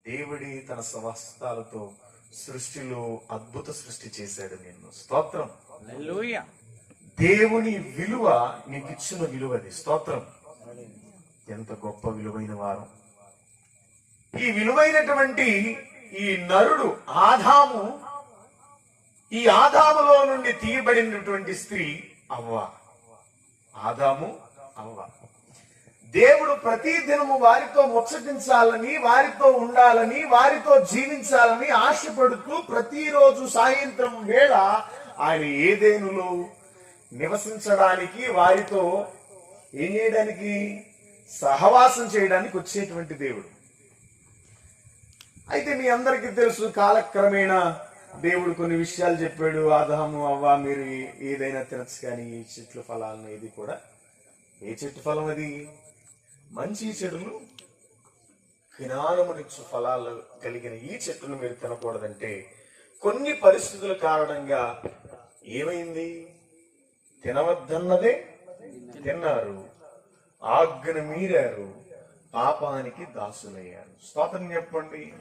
దేవుడి తన స్వహస్తాలతో సృష్టిలో అద్భుత సృష్టి చేశాడు నిన్ను. స్తోత్రం. హల్లెలూయా. దేవుని విలువ నీకిచ్చిన విలువది. స్తోత్రం. ఎంత గొప్ప విలువైన వారం. ఈ విలువైనటువంటి ఈ నరుడు ఆదాము, ఈ ఆదాములో నుండి తీయబడినటువంటి స్త్రీ అవ్వ. ఆదాము, అవ్వ. దేవుడు ప్రతి దినము వారితో ముచ్చటించాలని, వారితో ఉండాలని, వారితో జీవించాలని ఆశపడుతూ ప్రతిరోజు సాయంత్రం వేళ ఆయన ఏదెనులో నివసించడానికి, వారితో ఏం చేయడానికి, సహవాసం చేయడానికి వచ్చేటువంటి దేవుడు. అయితే మీ అందరికీ తెలుసు, కాలక్రమేణా దేవుడు కొన్ని విషయాలు చెప్పాడు. ఆదాము, అవ్వ, మీరు ఏదైనా తినచ్చు, కానీ ఈ చెట్ల ఫలాలను ఏది కూడా, ఏ చెట్టు ఫలం అది, మంచి చెడులు జ్ఞానమునిచ్చు ఫలాలు కలిగిన ఈ చెట్టును మీరు తినకూడదంటే కొన్ని పరిస్థితుల కారణంగా ఏమైంది? తినవద్దన్నదే తిన్నారు, ఆజ్ఞను మీరారు, పాపానికి దాసులయ్యారు. స్తోత్రం చెప్పండి.